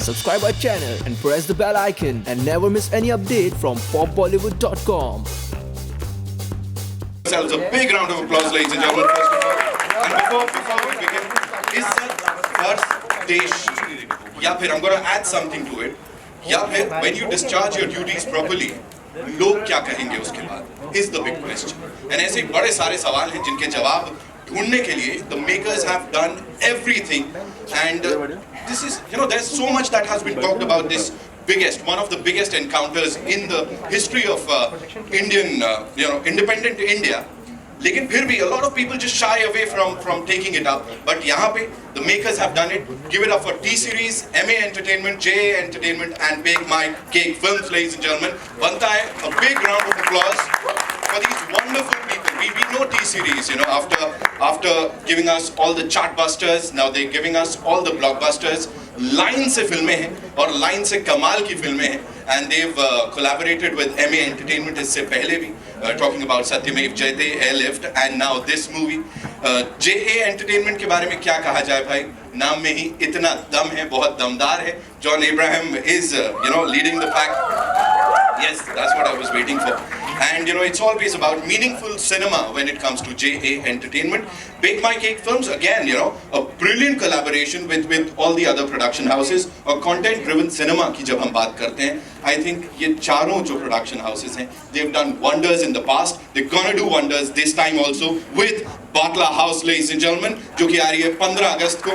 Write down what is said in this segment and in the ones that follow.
subscribe our channel and press the bell icon and never miss any update from popbollywood.com. Ourselves a big round of applause, ladies and gentlemen, first of all. And before we begin, Izzat Farz Desh, या फिर I'm going to add something to it, या फिर when you discharge your duties properly, लोग क्या कहेंगे उसके बाद is the big question. And ऐसे बड़े सारे सवाल हैं जिनके जवाब ढूंढने के लिए the makers have done everything, and this is, there's so much that has been talked about this one of the biggest encounters in the history of Indian, independent India. लेकिन फिर भी a lot of people just shy away from taking it up. But यहाँ पे the makers have done it. Give it up for T-Series, MA Entertainment, JA Entertainment, and Bake My Cake Films, ladies and gentlemen. बनता है a big round of applause for these wonderful people. We know T-Series, after giving us all the chartbusters, now they're giving us all the blockbusters. Line से फिल्में हैं और line से कमाल की फिल्में हैं, and they've collaborated with MA Entertainment इससे पहले भी, talking about Satyamev Jayate, Airlift, and now this movie. JA Entertainment के बारे में क्या कहा जाए भाई, नाम में ही इतना दम है, बहुत दमदार है. John Abraham is leading the pack. Yes, that's what I was waiting for. And it's always about meaningful cinema when it comes to JA Entertainment. Bake My Cake Films, again, a brilliant collaboration with all the other production houses. और content driven cinema की जब हम बात करते हैं, I think ये चारों जो production houses हैं, they've done wonders in the past. They're gonna do wonders this time also with BATLA House, ladies and gentlemen, जो कि आ रही है 15 अगस्त को.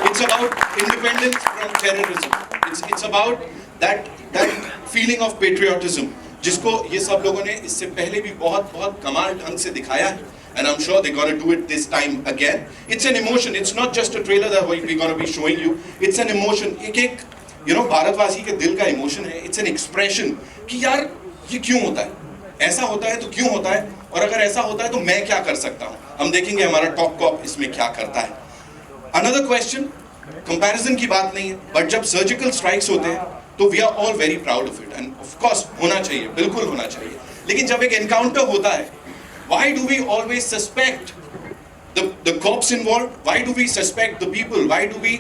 It's about independence from terrorism. It's about that feeling of patriotism, जिसको ये सब लोगों ने इससे पहले भी बहुत कमाल ढंग से दिखाया है. And I'm sure they're going to do it this time again. It's an emotion. It's not just a trailer that we're going to be showing you. It's an emotion. एक भारतवासी के दिल का emotion है. It's an expression कि यार ये क्यों होता है? ऐसा होता है तो क्यों होता है? और अगर ऐसा होता है तो मैं क्या कर सकता हूँ? हम देखेंगे हमारा टॉप कॉप इसमें क्या करता है. Another question, comparison की बात नहीं है, but जब surgical strikes होते हैं तो we are all very proud of it, and of course होना चाहिए, बिल्कुल होना चाहिए. लेकिन जब एक encounter होता है, why do we always suspect the cops involved? Why do we suspect the people? Why do we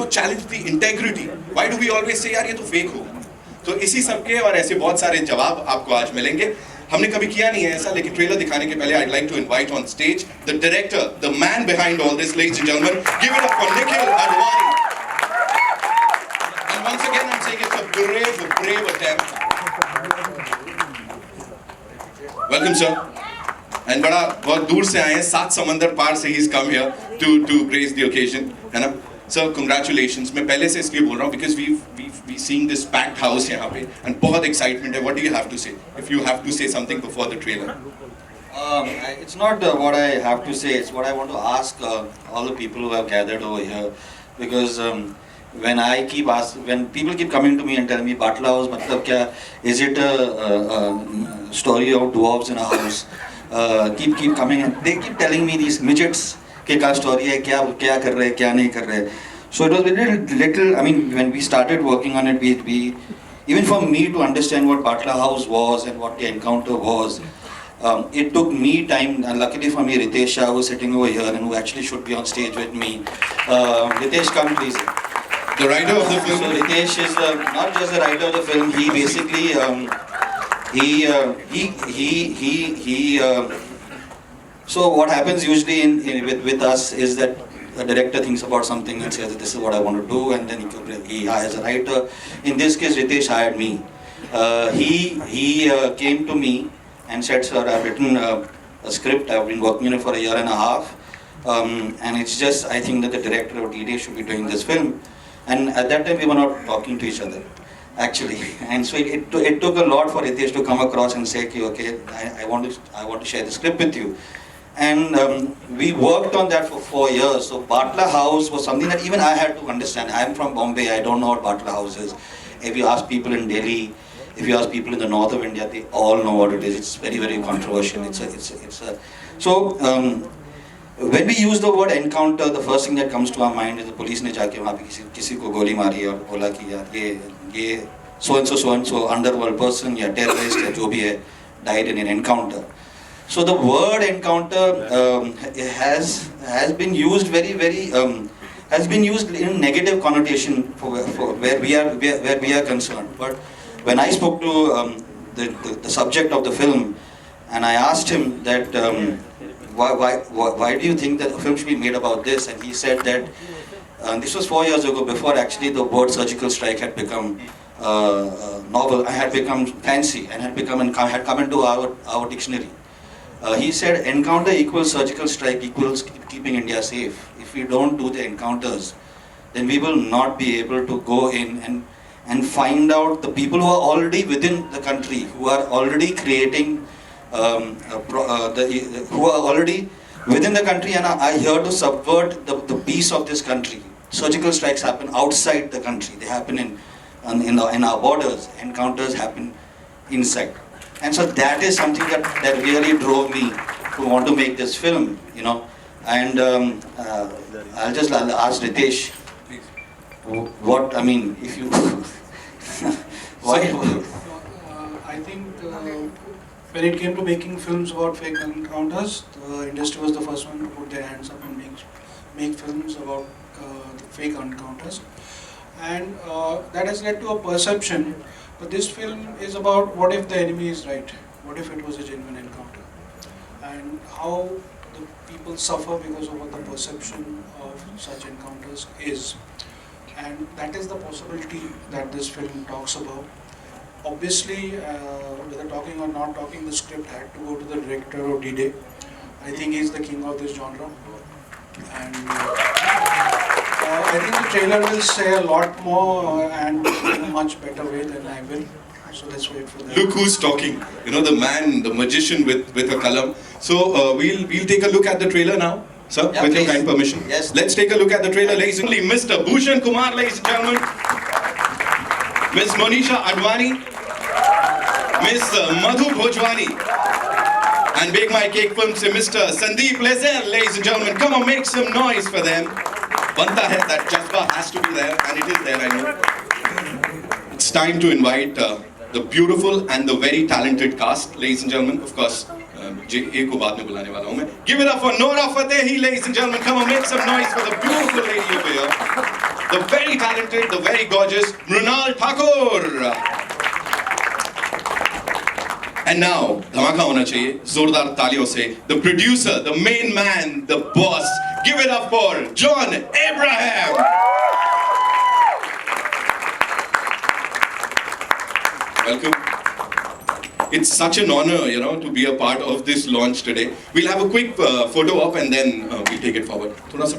challenge the integrity? Why do we always say यार ये तो fake होगा? तो इसी सब के और ऐसे बहुत सारे जवाब आपको आज मिलेंगे. हमने कभी किया नहीं है ऐसा, लेकिन ट्रेलर दिखाने के पहले I'd like to invite on stage the director, the man behind all this, ladies and gentlemen. Give it up for Nikhil Advani. And once again I'm saying it's a brave attempt. Welcome sir. And बहुत दूर से आए हैं, 7 समंदर पार से he's come here to grace the occasion, है ना? Sir, congratulations. मैं पहले से इसलिए बोल रहा हूँ because we seeing this packed house यहाँ पे and बहुत excitement है. What do you have to say? If you have to say something before the trailer. It's not what I have to say. It's what I want to ask all the people who have gathered over here, because when people keep coming to me and telling me BATLA House, मतलब क्या? Is it a story of dwarves in a house? Keep coming and they keep telling me these midgets क्या story है, क्या कर रहे हैं, क्या नहीं कर रहे हैं. So it was a little, I mean, when we started working on it, we even for me to understand what BATLA House was and what the encounter was, it took me time, and luckily for me, Ritesh Shah, who's sitting over here and who actually should be on stage with me. Ritesh, come please. The writer of the film. So Ritesh is not just the writer of the film, he basically, so what happens usually with us is that the director thinks about something and says, this is what I want to do, and then he hires a writer. In this case, Ritesh hired me. He came to me and said, sir, I've written a script, I've been working on it for 1.5 years, and it's just, I think that the director of D-Day should be doing this film. And at that time, we were not talking to each other, actually. And so it took a lot for Ritesh to come across and say, okay, I want to share the script with you. And we worked on that for 4 years. So BATLA House was something that even I had to understand. I'm from Bombay, I don't know what BATLA House is. If you ask people in Delhi, if you ask people in the north of India, they all know what it is. It's very, very controversial. So when we use the word encounter, the first thing that comes to our mind is the police ने जाके वहाँ पे किसी को गोली मारी और बोला कि यार ये so and so underworld person या terrorist या जो भी है died in an encounter. So the word encounter has been used very, very has been used in negative connotation for where we are concerned. But when I spoke to the subject of the film, and I asked him that why do you think that a film should be made about this, and he said that this was 4 years ago, before actually the word surgical strike had become novel, had become fancy, and had come into our dictionary. He said encounter equals surgical strike equals keeping India safe. If we don't do the encounters, then we will not be able to go in and find out the people who are already within the country, who are already creating, who are already within the country and are here to subvert the peace of this country. Surgical strikes happen outside the country. They happen in our borders. Encounters happen inside. And so that is something that really drove me to want to make this film, you know. And I'll ask Ritesh, what, I mean, if you, why? I think when it came to making films about fake encounters, the industry was the first one to put their hands up and make films about the fake encounters. And that has led to a perception. But this film is about what if the enemy is right? What if it was a genuine encounter? And how the people suffer because of what the perception of such encounters is. And that is the possibility that this film talks about. Obviously, whether talking or not talking, the script had to go to the director of D-Day. I think he's the king of this genre. And I think the trailer will say a lot more and in a much better way than I will. So let's wait for that. Look who's talking. You know, the man, the magician with a kalam. So we'll take a look at the trailer now, sir, Yeah, with please. your kind permission. Yes. Let's take a look at the trailer, ladies and gentlemen. Mr. Bhushan Kumar, ladies and gentlemen. Miss Monisha Advani. Miss Madhu Bhojwani. And Bake My Cake Film se Mr. Sandeep Lezel, ladies and gentlemen. Come on, make some noise for them. Banta hai, that jazba has to be there, and it is there, I know. It's time to invite the beautiful and the very talented cast, ladies and gentlemen. Of course, ek ko baad mein bulane wala hu main. Give it up for Nora Fatehi, ladies and gentlemen. Come on, make some noise for the beautiful lady over here. The very talented, the very gorgeous Mrunal Thakur. And now, dhamaka hona chahiye, zordar taliyon se, the producer, the main man, the boss. Give it up for John Abraham. Welcome. It's such an honor, you know, to be a part of this launch today. We'll have a quick photo op and then we'll take it forward. Thoda sa.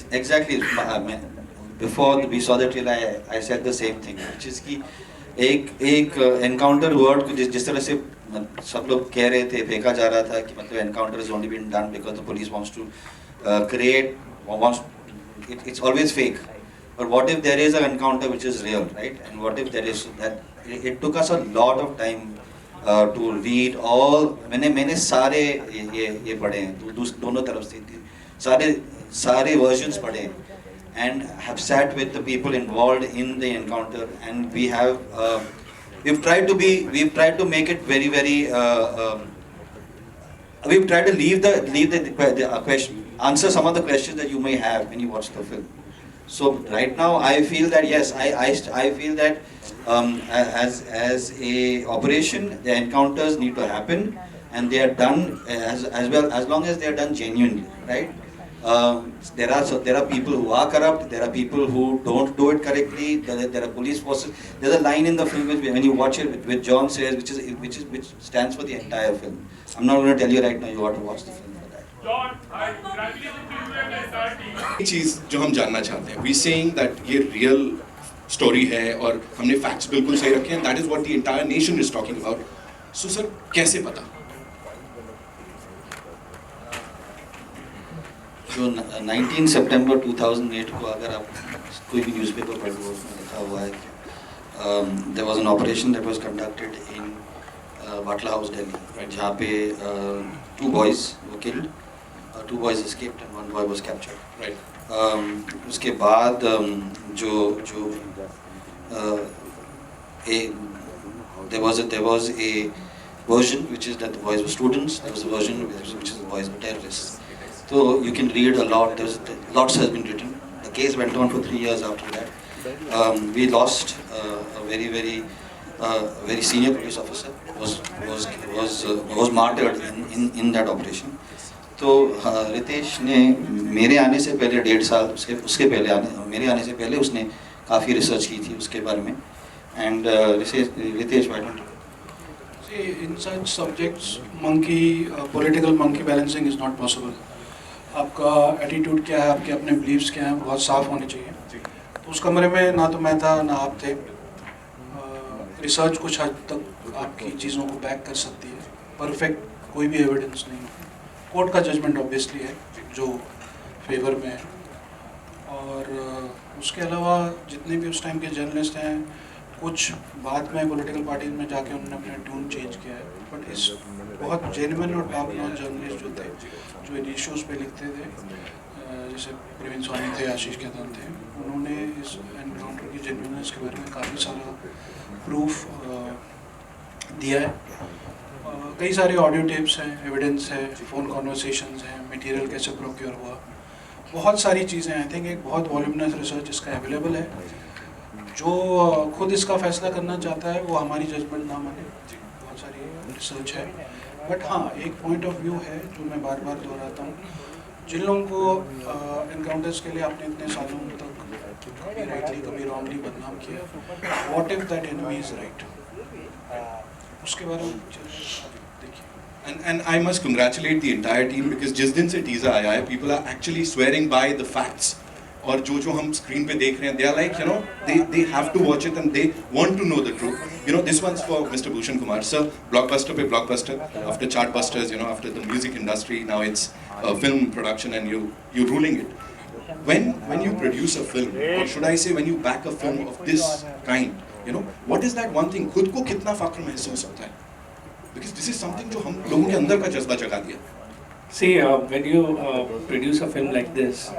Exactly. Before we saw the trailer, I said the same thing, which is कि एक encounter word जिस तरह से सब लोग कह रहे थे, फेंका जा रहा था कि मतलब encounter is only been done because the police wants to it's always fake. But what if there is an encounter which is real, right? And what if there is that? It took us a lot of time to read all. मैंने सारे ये पढ़े हैं, दोनों तरफ से सारे versions पढ़े, and have sat with the people involved in the encounter, and we've tried to make it very we've tried to leave the question, answer some of the questions that you may have when you watch the film. So right now I feel that yes, I feel that as a operation, the encounters need to happen, and they are done as well, as long as they are done genuinely, right? There are people who are corrupt. There are people who don't do it correctly. There are police forces. There's a line in the film when you watch it, which John says, which stands for the entire film. I'm not going to tell you right now. You have to watch the film for that. John, I congratulate you and the entire team. चीज जो हम जानना चाहते हैं, we saying that ये real story है और हमने facts बिल्कुल सही रखे हैं. That is what the entire nation is talking about. So sir, कैसे पता? जो 19 सितंबर 2008 को अगर आप कोई भी न्यूज़पेपर पढ़ लो, उसमें लिखा हुआ है कि there was an operation that was conducted in Batla house Delhi, जहाँ पे 2 boys were killed, 2 boys escaped and 1 boy was captured. Right. उसके बाद there was a version which is that the boys were students. There was a version which is the boys were terrorists. So you can read a lot. Lots has been written. The case went on for 3 years after that. We lost a very senior police officer. Was martyred in that operation. तो रितेश ने मेरे आने से पहले 1.5 साल उसके पहले मेरे आने से पहले उसने काफ़ी रिसर्च की थी उसके बारे में. And Ritesh, why don't you? See, in such subjects, political monkey balancing is not possible. आपका एटीट्यूड क्या है, आपके अपने बिलीव्स क्या हैं, बहुत साफ होने चाहिए. तो उस कमरे में ना तो मैं था ना आप थे. रिसर्च कुछ हद तक आपकी चीज़ों को बैक कर सकती है, परफेक्ट कोई भी एविडेंस नहीं है. कोर्ट का जजमेंट ऑब्वियसली है जो फेवर में है. और उसके अलावा जितने भी उस टाइम के जर्नलिस्ट हैं, कुछ बाद में पॉलिटिकल पार्टीज में जाके उन्होंने अपना ट्यून चेंज किया है. बट इस बहुत जेन्युइन और टॉप नॉच जर्नलिस्ट जो थे, जो इन इश्यूज़ पे लिखते थे, जैसे प्रवीण स्वामी थे, आशीष केतन थे, उन्होंने इस एनकाउंटर की जेन्युइननेस के बारे में काफ़ी सारा प्रूफ दिया है. कई सारे ऑडियो टेप्स हैं, एविडेंस है, फ़ोन कॉन्वर्सेशंस हैं, मटेरियल कैसे प्रोक्योर हुआ, बहुत सारी चीज़ें. आई थिंक एक बहुत वॉल्यूमिनस रिसर्च इसका अवेलेबल है. जो खुद इसका फैसला करना चाहता है वो हमारी जजमेंट ना माने. बहुत सारी रिसर्च है. बट हाँ, एक पॉइंट ऑफ व्यू है जो मैं बार बार दोहराता हूँ. जिन लोगों को एनकाउंटर्स के लिए आपने इतने सालों तक कभी राइटली कभी रॉन्गली बदनाम किया, what if that enemy is right, उसके बारे में देखिए. And I must congratulate the entire team because जिस दिन से teaser आया है, people are actually swearing by the facts. और जो हम स्क्रीन पे देख रहे हैं, they are like, you know, they have to watch it and they want to know the truth. You know, this one's for Mr. Bhushan Kumar. Sir, blockbuster पे blockbuster, after chartbusters, you know, after the music industry, now it's film production and you're ruling it. When you produce a film, or should I say when you back a film of this kind, you know, what is that one thing? खुद को कितना फख्र महसूस होता है? Because this is something जो हम लोगों के अंदर का जज्बा जगा दिया. See, when you produce a film like this,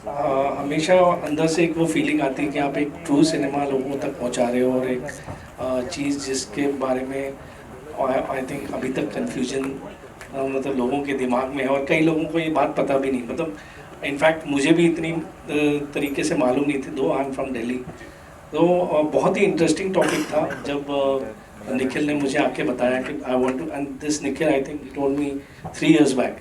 हमेशा अंदर से एक वो फीलिंग आती है कि आप एक ट्रू सिनेमा लोगों तक पहुंचा रहे हो. और एक चीज़ जिसके बारे में आई थिंक अभी तक कन्फ्यूजन मतलब लोगों के दिमाग में है, और कई लोगों को ये बात पता भी नहीं. मतलब इनफैक्ट मुझे भी इतनी तरीके से मालूम नहीं थी, दो आई एम फ्रॉम दिल्ली. तो बहुत ही इंटरेस्टिंग टॉपिक था जब निखिल ने मुझे आके बताया कि I want to, and this Nikhil I think told me 3 years back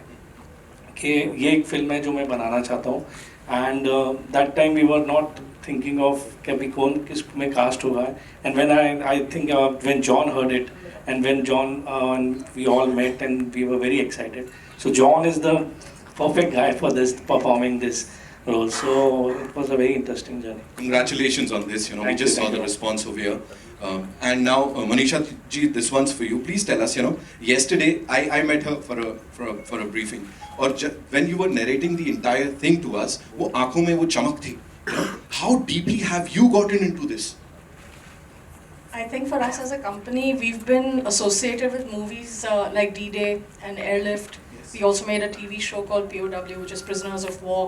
कि ये एक फिल्म है जो मैं बनाना चाहता हूँ. And that time we were not thinking of कि अभी कौन किस में कास्ट होगा. And when I think when John heard it and when John we all met and we were very excited. So John is the perfect guy for this, performing this role. So it was a very interesting journey. Congratulations on this. You know, Thank we just you, saw thank the you. response over here. And now, Manisha ji, this one's for you. Please tell us. You know, yesterday I met her for a briefing. Or when you were narrating the entire thing to us, वो आँखों में वो चमक थी. You know, how deeply have you gotten into this? I think for us as a company, we've been associated with movies like D-Day and Airlift. We also made a TV show called POW, which is Prisoners of War.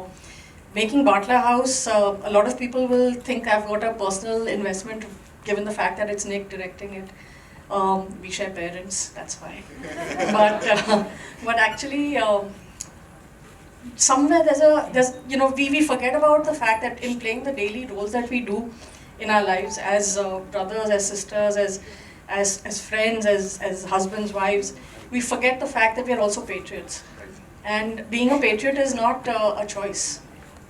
Making BATLA House, a lot of people will think I've got a personal investment given the fact that it's Nick directing it. We share parents, that's why. But actually, somewhere there's you know, we forget about the fact that in playing the daily roles that we do in our lives as brothers, as sisters, as friends, as husbands, wives, we forget the fact that we are also patriots. And being a patriot is not a choice.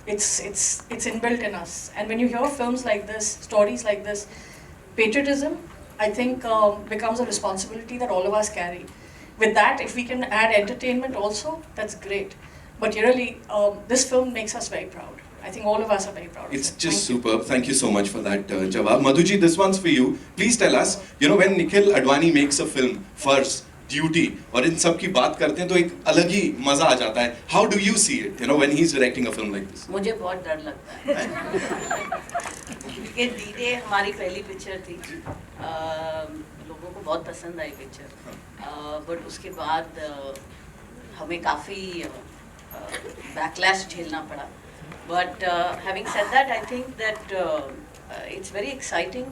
It's inbuilt in us. And when you hear films like this, stories like this, patriotism, I think, becomes a responsibility that all of us carry. With that, if we can add entertainment also, that's great. But really, this film makes us very proud. I think all of us are very proud of it. It's just superb. Thank you so much for that, Jawab. Madhuji, this one's for you. Please tell us, you know, when Nikhil Advani makes a film, First, Duty, और इन सब की बात करते हैं तो एक अलग ही मजा आ जाता है. How do you see it, you know, when he's directing a film like this? मुझे बहुत डर लगता है क्योंकि D-Day हमारी पहली पिक्चर थी. लोगों लोगों को बहुत पसंद आई पिक्चर, बट उसके बाद हमें काफ़ी बैकलैश झेलना पड़ा. But having said that, I think that it's very exciting.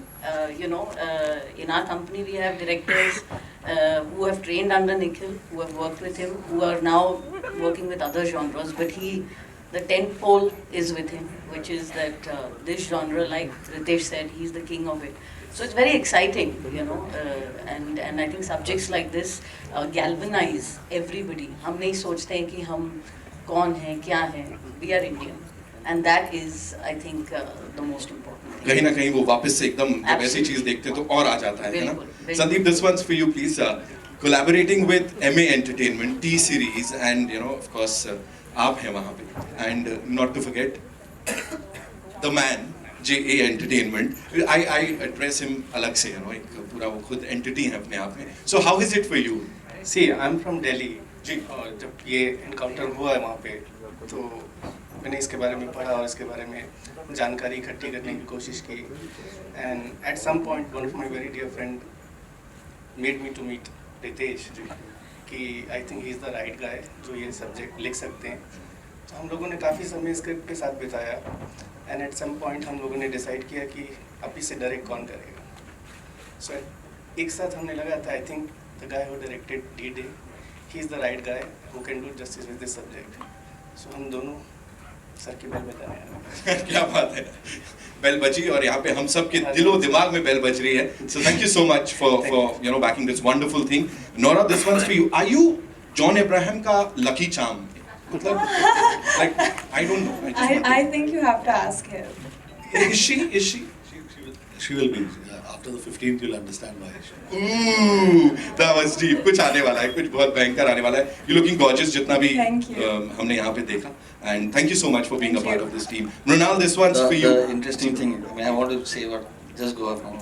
In our company we have directors who have trained under Nikhil, who have worked with him, who are now working with other genres. But the tent pole is with him, which is that this genre, like Ritesh said, he's the king of it. So it's very exciting, and I think subjects like this galvanize everybody. हम नहीं सोचते हैं कि हम कौन हैं, क्या हैं. We are Indian. And that is, I think, the most important thing. कहीं ना कहीं वो वापस से एकदम जब ऐसी चीज देखते हैं तो और आ जाता है ना. Sandeep, this one's for you, please. Collaborating with MA Entertainment, T Series, and of course, आप हैं वहाँ पे. And not to forget, the man, JA Entertainment. I address him अलग से, एक पूरा वो खुद entity है अपने आप में. So how is it for you? See, I'm from Delhi. जी. और जब ये encounter हुआ है वहाँ पे, तो मैंने इसके बारे में पढ़ा और इसके बारे में जानकारी इकट्ठी करने की कोशिश की. And at some point one of my very dear friend made me to meet Ritesh कि I think he is the right guy जो ये सब्जेक्ट लिख सकते हैं. तो हम लोगों ने काफ़ी समय स्क्रिप्ट के साथ बिताया, एंड एट सम पॉइंट हम लोगों ने डिसाइड किया कि अब इसे डायरेक्ट कौन करेगा. सो एक साथ हमने लगा था, I think the guy who directed D-Day, he is the right guy who can do justice with this subject. So हम दोनों सर की बेल बजाने हैं. क्या बात है, बेल बजी और यहाँ पे हम सब के दिलो दिमाग में बेल बज रही है. So thank you so much for backing this wonderful thing. Nora, this one's for you. Are you John Abraham का lucky charm? मतलब, like, I don't know. I think you have to ask him. Is she? She will be. After the 15th, you'll understand why. Ooh, that was deep. कुछ आने वाला है, कुछ बहुत भयंकर आने वाला है. You're looking gorgeous, जितना भी हमने यहाँ पे देखा. And thank you so much for being a part of this team. Mrunal, this one's for you. The interesting thing, I want to say just go up now.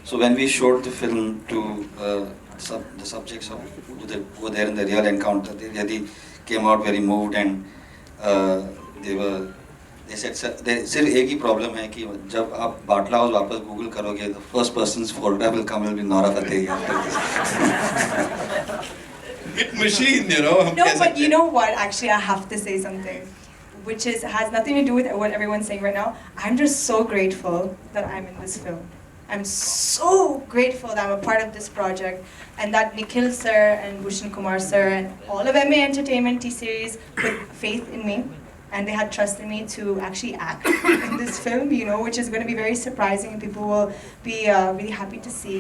So when we showed the film to the subjects who were there in the real encounter, they really came out very moved, and they said सिर्फ एक ही problem है कि जब आप बाटला house वापस Google करोगे, the first person's folder will come will be Nora Fatehi after this. Hit machine, No, but you know what? Actually, I have to say something, which has nothing to do with what everyone's saying right now. I'm just so grateful that I'm in this film. I'm so grateful that I'm a part of this project, and that Nikhil sir and Bhushan Kumar sir and all of MA Entertainment T-Series put faith in me, and they had trust in me to actually act in this film, which is going to be very surprising and people will be really happy to see.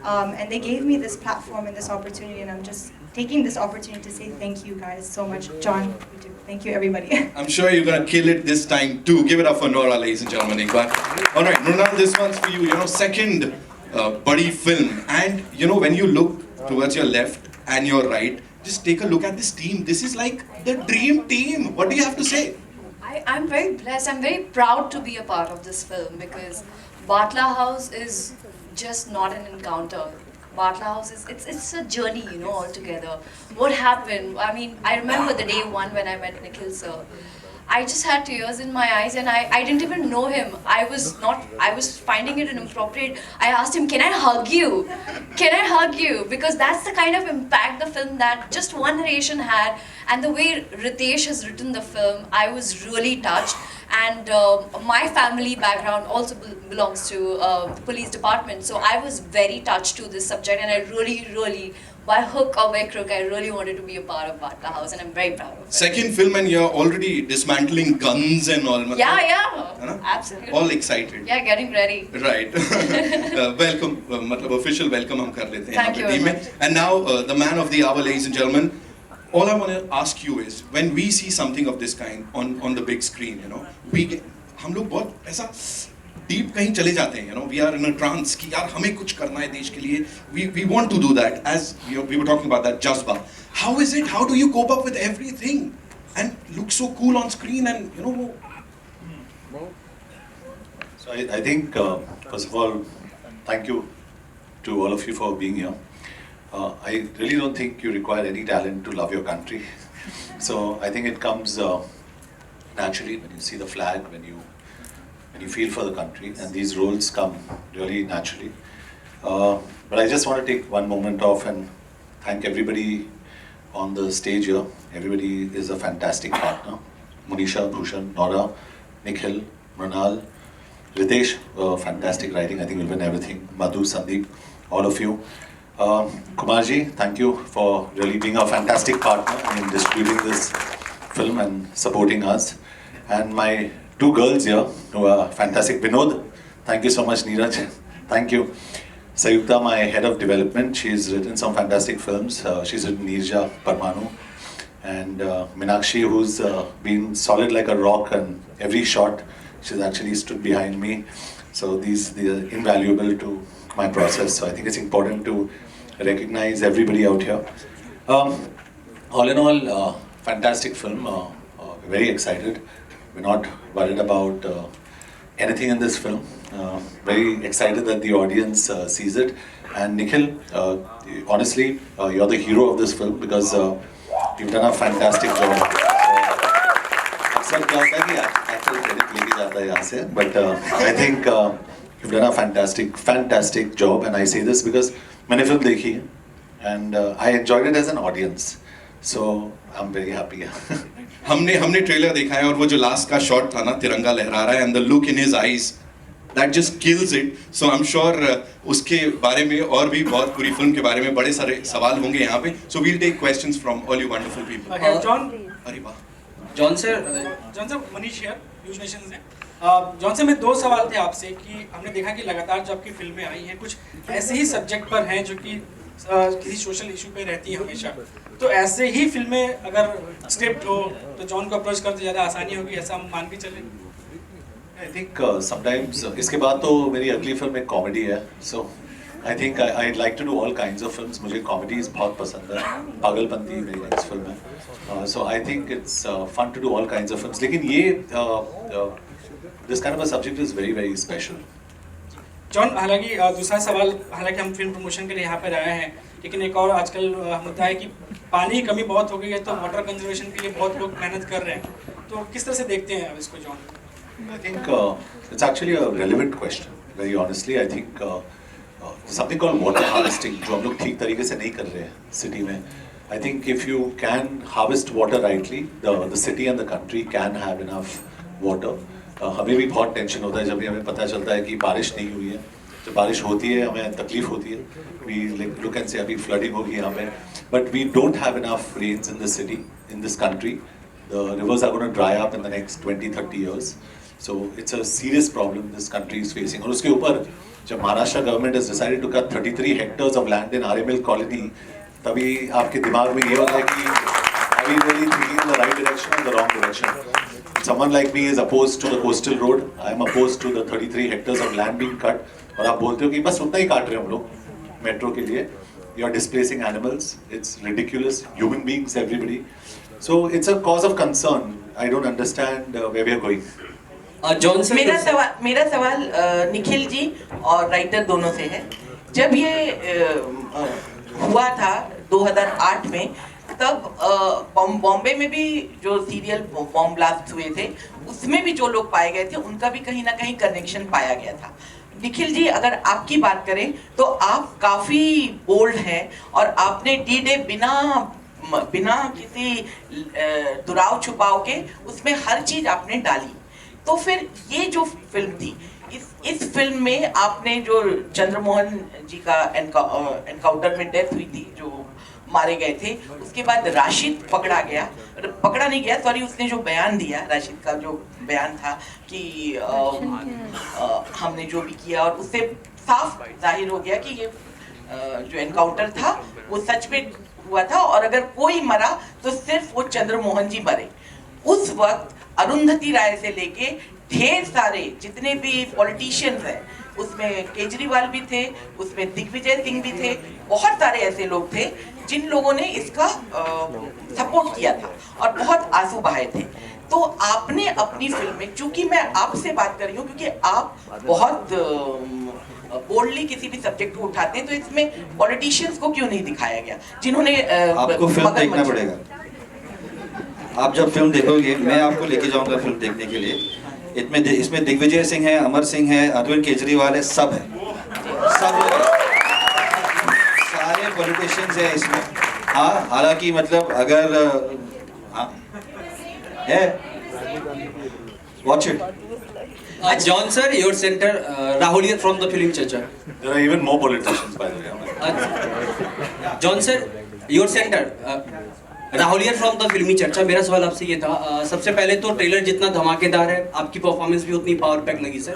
And they gave me this platform and this opportunity, and I'm just taking this opportunity to say thank you guys so much. John, you too. Thank you everybody. I'm sure you're going to kill it this time too. Give it up for Nora, ladies and gentlemen. Alright, Mrunal, this one's for you. Second buddy film. And when you look towards your left and your right, just take a look at this team. This is like the dream team. What do you have to say? I'm very blessed. I'm very proud to be a part of this film, because BATLA House is just not an encounter. BATLA House is it's a journey, altogether. What happened? I mean, I remember the day one when I met Nikhil sir. I just had tears in my eyes, and I didn't even know him. I was finding it inappropriate. I asked him, can I hug you? Can I hug you? Because that's the kind of impact the film, that just one narration had, and the way Ritesh has written the film, I was really touched. And my family background also belongs to the police department, so I was very touched to this subject, and I really, by hook or by crook, I really wanted to be a part of BATLA House, and I'm very proud of it. Second film, and you're already dismantling guns and all. Yeah, absolutely. All excited. Yeah, getting ready. Right. Welcome, official welcome हम कर लेते हैं Thank you very much. And now the man of the hour, ladies and gentlemen. All I want to ask you is, when we see something of this kind on the big screen, हम लोग बहुत ऐसा deep कहीं चले जाते हैं, we are in a trance कि यार हमें कुछ करना है देश के लिए. We want to do that, as we were talking about that jazba. How is it? How do you cope up with everything and look so cool on screen and So I think first of all, thank you to all of you for being here. I really don't think you require any talent to love your country. So I think it comes naturally when you see the flag, when you feel for the country, and these roles come really naturally. But I just want to take one moment off and thank everybody on the stage here. Everybody is a fantastic partner. Monisha, Bhushan, Nora, Nikhil, Mrunal, Ritesh, fantastic writing. I think we'll win everything. Madhu, Sandeep, all of you. Kumarji, thank you for really being a fantastic partner in distributing this film and supporting us. And my two girls here who are fantastic. Vinod, thank you so much. Neeraj, thank you. Sayukta, my head of development, she's written some fantastic films. She's written Nirja, Parmanu. And Minakshi, who's been solid like a rock and every shot, she's actually stood behind me. So these are invaluable to my process. So I think it's important to recognize everybody out here. All in all, fantastic film. Very excited. We're not worried about anything in this film. Very excited that the audience sees it. And Nikhil, honestly, you're the hero of this film because you've done a fantastic job. अक्सर क्या होता है कि actor credit लेके जाता है यहाँ से, but I think you've done a fantastic job, and I say this because मैंने फिल्म देखी है and I enjoyed it as an audience, so I'm very happy. हमने ट्रेलर देखा है और वो जो लास्ट का शॉट था ना, तिरंगा लहरा रहा है and the look in his eyes, that just kills it. So I'm sure उसके बारे में और भी बहुत पूरी फिल्म के बारे में बड़े सारे सवाल होंगे यहाँ पे. So we'll take questions from all you wonderful people. John. अरे वाह. John sir Manish here, news nation से. जॉन सर, मैं दो सवाल थे आपसे कि हमने देखा कि लगातार जो आपकी फिल्में आई हैं कुछ ऐसे ही सब्जेक्ट पर हैं जो कि किसी सोशल इशू पे रहती हैं हमेशा, तो ऐसे ही फिल्में अगर स्क्रिप्ट हो तो जॉन को अप्रोच करते ज़्यादा आसानी होगी, ऐसा हम मान के चलें? I think sometimes इसके बाद तो मेरी अगली फिल्म एक कॉमेडी है, so I think I'd like to do all kinds of films. मुझे comedies बहुत पसंद है. पागलपंती मेरी next film है. So I think it's fun to do all kinds of films. लेकिन ये this kind of a subject is very very special. John, हालांकि दूसरा सवाल, हालांकि हम फिल्म प्रमोशन के लिए यहाँ पर आए हैं, लेकिन एक और आजकल होता है कि पानी की कमी बहुत हो गई है, तो वाटर कंजर्वेशन के लिए बहुत लोग मेहनत कर रहे हैं, तो किस तरह से देखते हैं अब इसको John? I think it's actually a relevant question. Very honestly, I think something called water harvesting, जो हम लोग ठीक तरीके से नहीं कर रहे हैं सिटी में. I think if you can harvest water rightly, the city and the country can have enough water. हमें भी बहुत टेंशन होता है जब भी हमें पता चलता है कि बारिश नहीं हुई है. जब बारिश होती है हमें तकलीफ होती है. We look and say अभी flooding होगी यहाँ पे. But we don't have enough rains in the city, in this country. The rivers are going to dry up in the next 20-30 years. So it's a serious problem this country is facing. और उसके ऊपर जब Maharashtra government has decided to cut 33 hectares of land in RML colony, तभी आपके दिमाग में ये होता है कि are we really thinking in the right direction or the wrong direction? Someone like me is opposed to the coastal road. I am opposed to the 33 hectares of land being cut. और आप बोलते हो कि बस उतना ही काट रहे हैं हम लोग मेट्रो के लिए. You are displacing animals. It's ridiculous. Human beings, everybody. So it's a cause of concern. I don't understand where we are going. मेरा सवाल निखिल जी और राइटर दोनों से है. जब ये हुआ था 2008 में, तब बॉम्बे में भी जो सीरियल बॉम्ब ब्लास्ट हुए थे उसमें भी जो लोग पाए गए थे उनका भी कहीं ना कहीं कनेक्शन पाया गया था. निखिल जी, अगर आपकी बात करें तो आप काफ़ी बोल्ड हैं और आपने डी-डे बिना किसी दुराव छुपाव के उसमें हर चीज़ आपने डाली. तो फिर ये जो फिल्म थी, इस फिल्म में आपने जो चंद्रमोहन जी का एनकाउंटर में डेथ हुई थी, जो मारे गए थे, उसके बाद राशिद पकड़ा नहीं गया, सॉरी, उसने जो बयान दिया, राशिद का जो बयान था कि हमने जो भी किया, और उससे साफ जाहिर हो गया कि ये जो एनकाउंटर था वो सच में हुआ था, और अगर कोई मरा तो सिर्फ वो चंद्रमोहन जी मरे. उस वक्त अरुंधति राय से लेके ढेर सारे जितने भी पॉलिटिशियंस हैं, उसमें केजरीवाल भी थे, उसमें दिग्विजय सिंह भी थे, बहुत सारे ऐसे लोग थे जिन लोगों ने इसका सपोर्ट किया था और बहुत आंसू बहाए थे. तो आपने अपनी फिल्म में, चूंकि मैं आपसे बात कर रही हूँ क्योंकि आप बहुत बोल्डली किसी भी सब्जेक्ट को उठाते हैं, तो इसमें पॉलिटिशियंस को क्यों नहीं दिखाया गया जिन्होंने आपको फिल्म देखना पड़ेगा. आप जब फिल्म देखोगे, मैं आपको लेके जाऊंगा फिल्म देखने के लिए. इसमें दिग्विजय सिंह है, अमर सिंह है, अरविंद केजरीवाल है, सब है, सब लोग. पॉलिटिशियंस हैं इसमें. हाँ, हालांकि मतलब अगर हाँ है, watch it. John sir, your center, Rahul here from the film Chacha. There are even more politicians, by the way. John sir, your center, Rahul here from the फिल्मी चर्चा. मेरा सवाल आपसे ये था, सबसे पहले तो ट्रेलर जितना धमाकेदार है, आपकी परफॉर्मेंस भी उतनी पावर पैक लगी सर.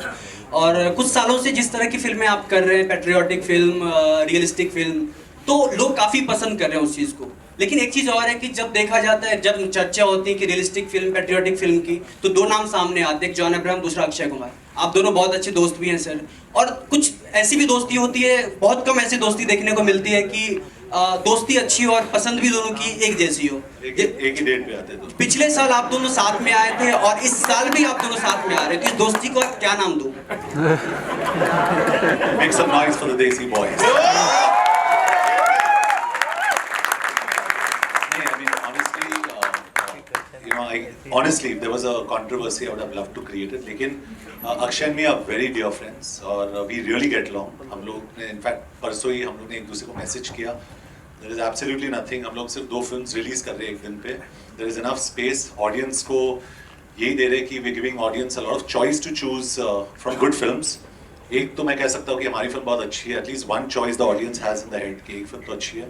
और कुछ सालों से जिस तरह की फिल्में आप कर रहे हैं, पैट्रियोटिक फिल्म, रियलिस्टिक फिल्म, तो लोग काफ़ी पसंद कर रहे हैं उस चीज़ को. लेकिन एक चीज़ और है कि जब देखा जाता है, जब चर्चा होती है कि रियलिस्टिक फिल्म, पैट्रियोटिक फिल्म की, तो दो नाम सामने आते हैं, एक जॉन अब्राहम, दूसरा अक्षय कुमार. आप दोनों बहुत अच्छे दोस्त भी हैं सर. और कुछ ऐसी भी दोस्ती होती है, बहुत कम ऐसी दोस्ती देखने को मिलती है कि दोस्ती अच्छी और पसंद भी दोनों की एक जैसी हो. एक ही डेट पे आते हैं. पिछले साल आप दोनों साथ में आए थे और इस साल भी आप दोनों साथ में आ रहे हैं, तो इस दोस्ती को आप क्या नाम दो? Make some noise for the Desi boys. Honestly, if there was a controversy, I would have loved to create it. लेकिन Akshay and me are very dear friends और we really get along. हम लोग ने, in fact, परसों ही हम लोग ने एक दूसरे को मैसेज किया. There is absolutely nothing. हम लोग सिर्फ 2 फिल्म्स रिलीज कर रहे हैं एक दिन पे. There is enough space. Audience को यही दे रहे कि we're giving audience a lot of choice to choose from good films. एक तो मैं कह सकता हूँ कि हमारी फिल्म बहुत अच्छी है. At least one choice the audience has in the head कि एक फिल्म तो अच्छी है.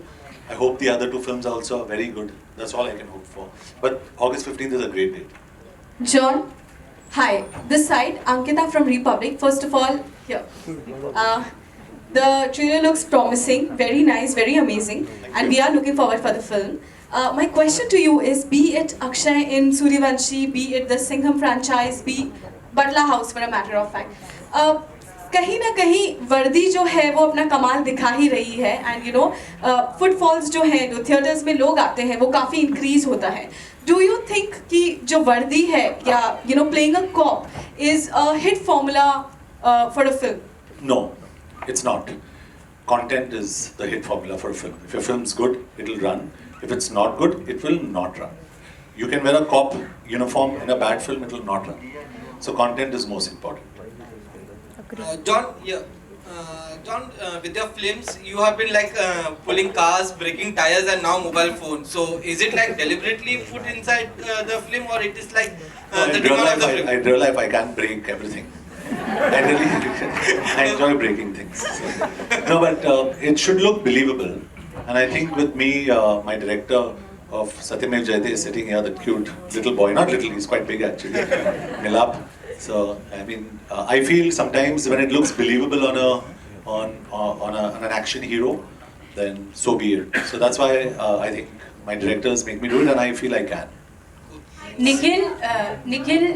I hope the other 2 films are also very good. That's all I can hope for. But August 15th is a great date. John, hi. This side, Ankita from Republic. First of all, here. The trailer looks promising, very nice, very amazing, and we are looking forward for the film. My question to you is, be it Akshay in Suryavanshi, be it the Singham franchise, be BATLA House for a matter of fact. कहीं ना कहीं वर्दी जो है वो अपना कमाल दिखा ही रही है, एंड यू नो फुटफॉल्स जो है, जो थिएटर्स में लोग आते हैं वो काफ़ी इंक्रीज होता है. डू यू थिंक कि जो वर्दी है या you know playing a cop is a hit formula for a film? No, it's not. Content is the hit formula for a film. If your film's good, it will run. If it's not good, it will not run. You can wear a cop uniform in a bad film, it will not run. So content is most important. John, with your films, you have been like pulling cars, breaking tires, and now mobile phones. So, is it like deliberately put inside the film, or it is like the demand of the film? In real life, I can't break everything. I enjoy breaking things. No, but it should look believable. And I think with me, my director of Satyamev Jayate is sitting here, the cute little boy. Not little, he's quite big actually. Milap. So I mean, I feel sometimes when it looks believable on an action hero, then so be it. So that's why I think my directors make me do it, and I feel I can. Nikhil.